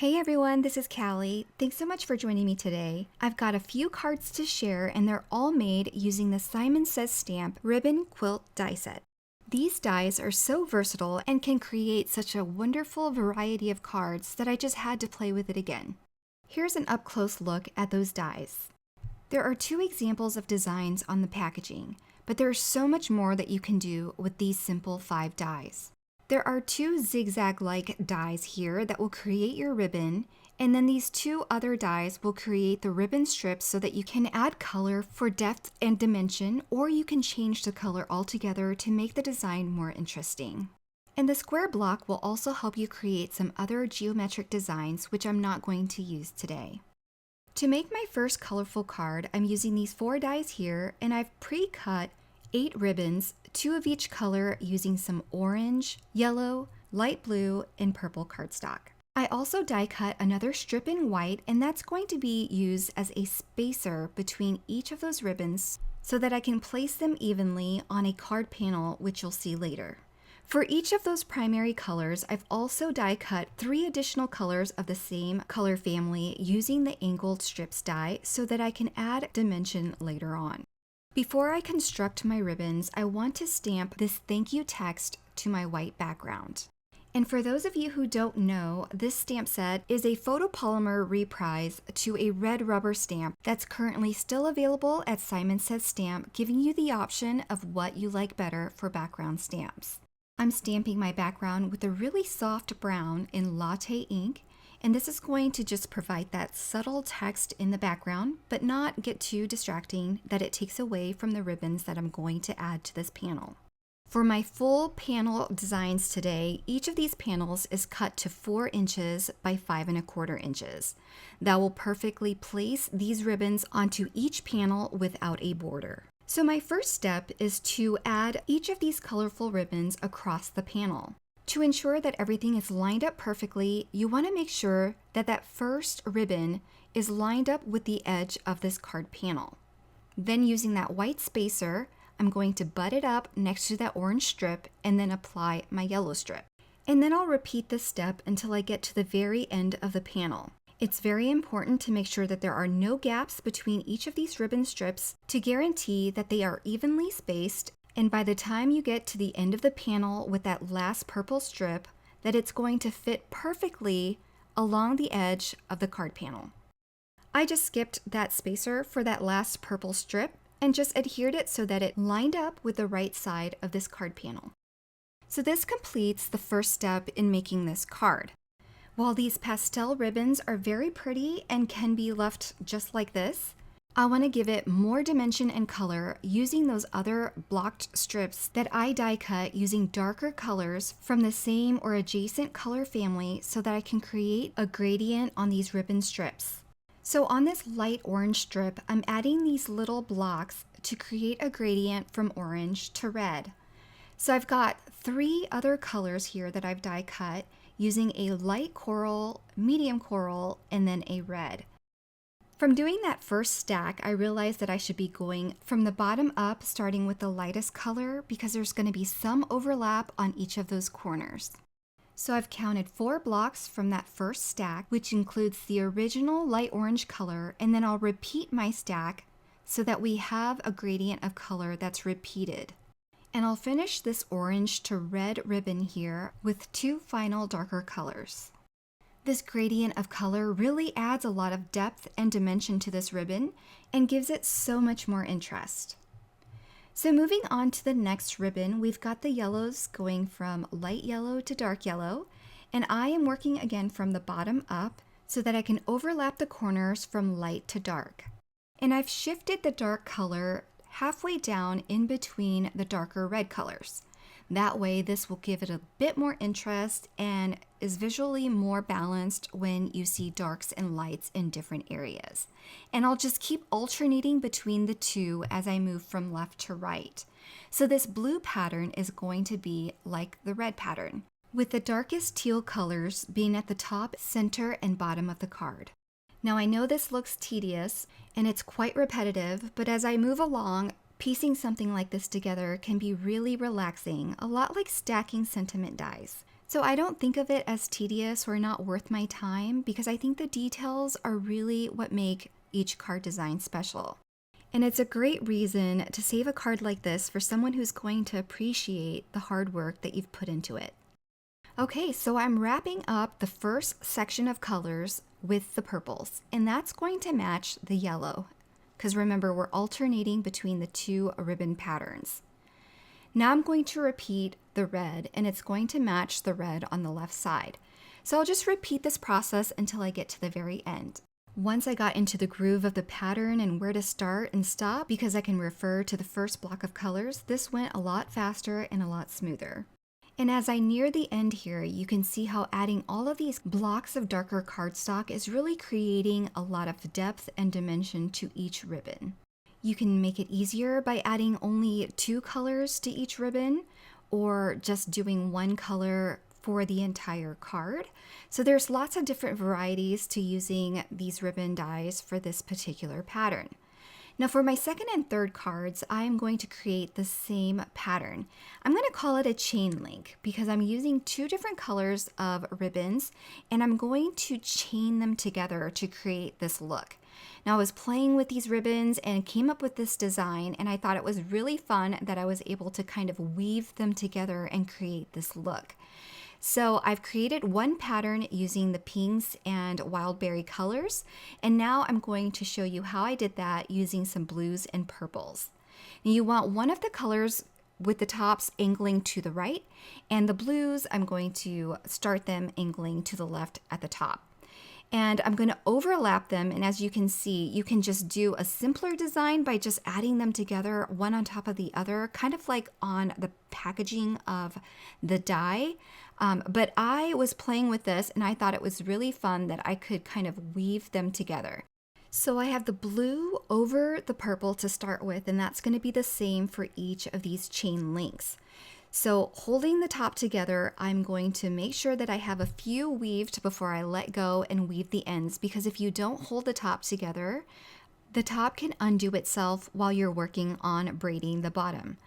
Hey everyone, this is Callie. Thanks so much for joining me today. I've got a few cards to share and they're all made using the Simon Says Stamp Ribbon Quilt die set. These dies are so versatile and can create such a wonderful variety of cards that I just had to play with it again. Here's an up-close look at those dies. There are two examples of designs on the packaging, but there's so much more that you can do with these simple 5 dies. There are 2 zigzag-like dies here that will create your ribbon, and then these 2 other dies will create the ribbon strips so that you can add color for depth and dimension, or you can change the color altogether to make the design more interesting. And the square block will also help you create some other geometric designs, which I'm not going to use today. To make my first colorful card, I'm using these 4 dies here, and I've pre-cut 8 ribbons, 2 of each color using some orange, yellow, light blue, and purple cardstock. I also die cut another strip in white, and that's going to be used as a spacer between each of those ribbons so that I can place them evenly on a card panel, which you'll see later. For each of those primary colors, I've also die cut 3 additional colors of the same color family using the angled strips die so that I can add dimension later on. Before I construct my ribbons, I want to stamp this thank you text to my white background. And for those of you who don't know, this stamp set is a photopolymer reprise to a red rubber stamp that's currently still available at Simon Says Stamp, giving you the option of what you like better for background stamps. I'm stamping my background with a really soft brown in latte ink, and this is going to just provide that subtle text in the background, but not get too distracting that it takes away from the ribbons that I'm going to add to this panel. For my full panel designs today, each of these panels is cut to 4 inches by 5¼ inches. That will perfectly place these ribbons onto each panel without a border. So my first step is to add each of these colorful ribbons across the panel. To ensure that everything is lined up perfectly, you want to make sure that that first ribbon is lined up with the edge of this card panel. Then using that white spacer, I'm going to butt it up next to that orange strip and then apply my yellow strip. And then I'll repeat this step until I get to the very end of the panel. It's very important to make sure that there are no gaps between each of these ribbon strips to guarantee that they are evenly spaced, and by the time you get to the end of the panel with that last purple strip, that it's going to fit perfectly along the edge of the card panel. I just skipped that spacer for that last purple strip and just adhered it so that it lined up with the right side of this card panel. So this completes the first step in making this card. While these pastel ribbons are very pretty and can be left just like this, I want to give it more dimension and color using those other blocked strips that I die cut using darker colors from the same or adjacent color family so that I can create a gradient on these ribbon strips. So on this light orange strip, I'm adding these little blocks to create a gradient from orange to red. So I've got 3 other colors here that I've die cut using a light coral, medium coral, and then a red. From doing that first stack, I realized that I should be going from the bottom up, starting with the lightest color, because there's going to be some overlap on each of those corners. So I've counted 4 blocks from that first stack, which includes the original light orange color, and then I'll repeat my stack so that we have a gradient of color that's repeated. And I'll finish this orange to red ribbon here with 2 final darker colors. This gradient of color really adds a lot of depth and dimension to this ribbon and gives it so much more interest. So moving on to the next ribbon, we've got the yellows going from light yellow to dark yellow, and I am working again from the bottom up so that I can overlap the corners from light to dark. And I've shifted the dark color halfway down in between the darker red colors. That way, this will give it a bit more interest and is visually more balanced when you see darks and lights in different areas. And I'll just keep alternating between the 2 as I move from left to right. So this blue pattern is going to be like the red pattern, with the darkest teal colors being at the top, center, and bottom of the card. Now I know this looks tedious and it's quite repetitive, but as I move along, piecing something like this together can be really relaxing, a lot like stacking sentiment dies. So I don't think of it as tedious or not worth my time because I think the details are really what make each card design special. And it's a great reason to save a card like this for someone who's going to appreciate the hard work that you've put into it. Okay, so I'm wrapping up the first section of colors with the purples, and that's going to match the yellow, because remember, we're alternating between the two ribbon patterns. Now I'm going to repeat the red, and it's going to match the red on the left side. So I'll just repeat this process until I get to the very end. Once I got into the groove of the pattern and where to start and stop, because I can refer to the first block of colors, this went a lot faster and a lot smoother. And as I near the end here, you can see how adding all of these blocks of darker cardstock is really creating a lot of depth and dimension to each ribbon. You can make it easier by adding only 2 colors to each ribbon, or just doing 1 color for the entire card. So there's lots of different varieties to using these ribbon dies for this particular pattern. Now for my second and third cards, I am going to create the same pattern. I'm going to call it a chain link because I'm using 2 different colors of ribbons and I'm going to chain them together to create this look. Now I was playing with these ribbons and came up with this design, and I thought it was really fun that I was able to kind of weave them together and create this look. So I've created one pattern using the pinks and wild berry colors, and now I'm going to show you how I did that using some blues and purples. Now you want one of the colors with the tops angling to the right, and the blues, I'm going to start them angling to the left at the top. And I'm going to overlap them, and as you can see, you can just do a simpler design by just adding them together one on top of the other, kind of like on the packaging of the die. But I was playing with this and I thought it was really fun that I could kind of weave them together. So I have the blue over the purple to start with, and that's going to be the same for each of these chain links. So holding the top together, I'm going to make sure that I have a few weaved before I let go and weave the ends, because if you don't hold the top together, the top can undo itself while you're working on braiding the bottom.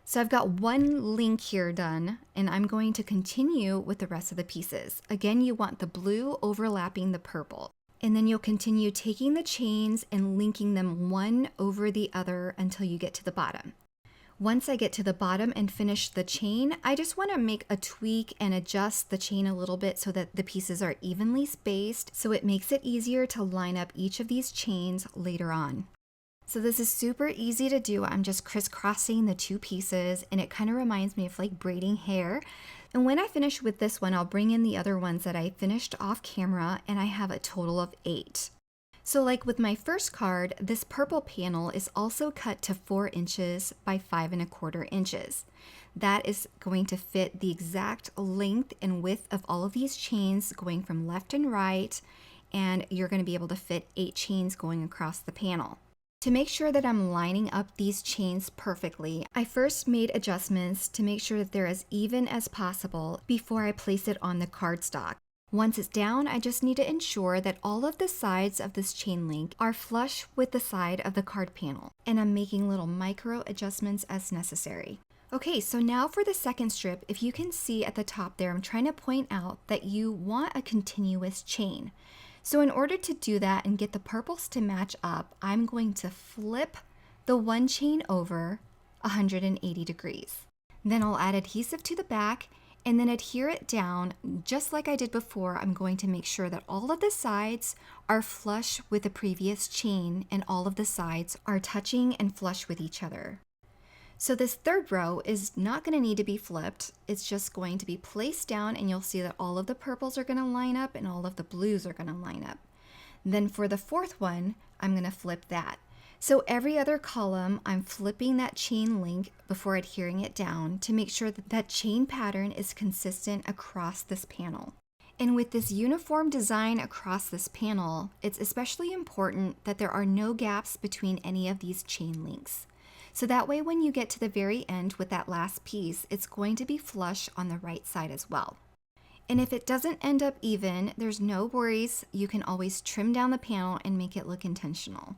So I've got one link here done, and I'm going to continue with the rest of the pieces. Again, you want the blue overlapping the purple. And then you'll continue taking the chains and linking them one over the other until you get to the bottom. Once I get to the bottom and finish the chain, I just want to make a tweak and adjust the chain a little bit so that the pieces are evenly spaced, so it makes it easier to line up each of these chains later on. So this is super easy to do. I'm just crisscrossing the 2 pieces, and it kind of reminds me of like braiding hair. And when I finish with this one, I'll bring in the other ones that I finished off camera, and I have a total of 8. So like with my first card, this purple panel is also cut to 4 inches by 5¼ inches. That is going to fit the exact length and width of all of these chains going from left and right, and you're going to be able to fit 8 chains going across the panel. To make sure that I'm lining up these chains perfectly, I first made adjustments to make sure that they're as even as possible before I place it on the cardstock. Once it's down, I just need to ensure that all of the sides of this chain link are flush with the side of the card panel, and I'm making little micro adjustments as necessary. Okay, so now for the second strip, if you can see at the top there, I'm trying to point out that you want a continuous chain. So in order to do that and get the purples to match up, I'm going to flip the one chain over 180 degrees. Then I'll add adhesive to the back and then adhere it down. Just like I did before, I'm going to make sure that all of the sides are flush with the previous chain and all of the sides are touching and flush with each other. So this third row is not going to need to be flipped. It's just going to be placed down, and you'll see that all of the purples are going to line up and all of the blues are going to line up. Then for the fourth one, I'm going to flip that. So every other column, I'm flipping that chain link before adhering it down to make sure that that chain pattern is consistent across this panel. And with this uniform design across this panel, it's especially important that there are no gaps between any of these chain links. So that way when you get to the very end with that last piece, it's going to be flush on the right side as well. And if it doesn't end up even, there's no worries. You can always trim down the panel and make it look intentional.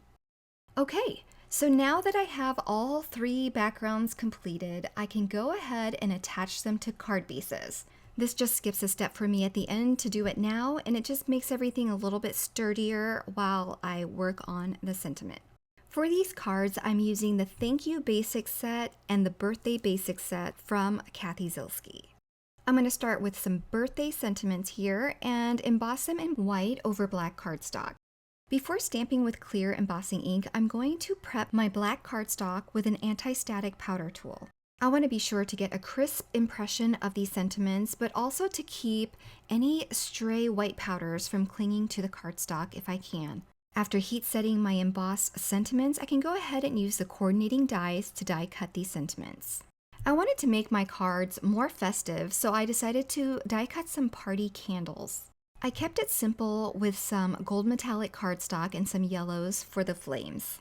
Okay, so now that I have all 3 backgrounds completed, I can go ahead and attach them to card bases. This just skips a step for me at the end to do it now, and it just makes everything a little bit sturdier while I work on the sentiment. For these cards, I'm using the Thank You Basic set and the Birthday Basic set from Kathy Zilski. I'm going to start with some birthday sentiments here and emboss them in white over black cardstock. Before stamping with clear embossing ink, I'm going to prep my black cardstock with an anti-static powder tool. I want to be sure to get a crisp impression of these sentiments, but also to keep any stray white powders from clinging to the cardstock if I can. After heat setting my embossed sentiments, I can go ahead and use the coordinating dies to die cut these sentiments. I wanted to make my cards more festive, so I decided to die cut some party candles. I kept it simple with some gold metallic cardstock and some yellows for the flames.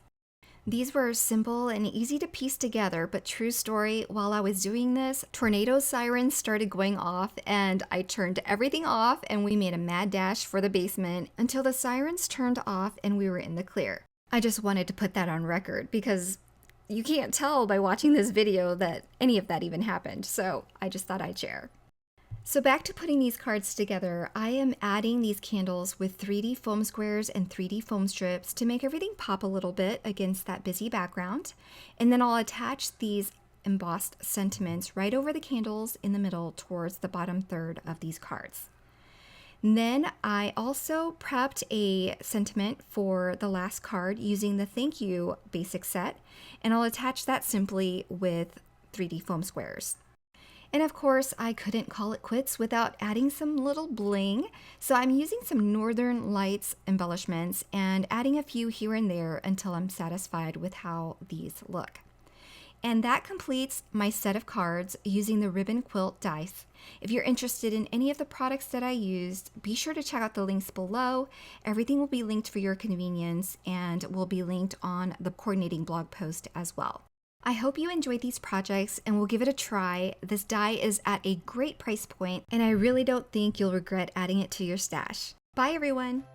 These were simple and easy to piece together, but true story, while I was doing this, tornado sirens started going off and I turned everything off and we made a mad dash for the basement until the sirens turned off and we were in the clear. I just wanted to put that on record because you can't tell by watching this video that any of that even happened, so I just thought I'd share. So back to putting these cards together, I am adding these candles with 3D foam squares and 3D foam strips to make everything pop a little bit against that busy background. And then I'll attach these embossed sentiments right over the candles in the middle towards the bottom third of these cards. And then I also prepped a sentiment for the last card using the Thank You Basic set, and I'll attach that simply with 3D foam squares. And of course, I couldn't call it quits without adding some little bling. So I'm using some Northern Lights embellishments and adding a few here and there until I'm satisfied with how these look. And that completes my set of cards using the ribbon quilt dice. If you're interested in any of the products that I used, be sure to check out the links below. Everything will be linked for your convenience and will be linked on the coordinating blog post as well. I hope you enjoyed these projects and will give it a try. This die is at a great price point, and I really don't think you'll regret adding it to your stash. Bye everyone!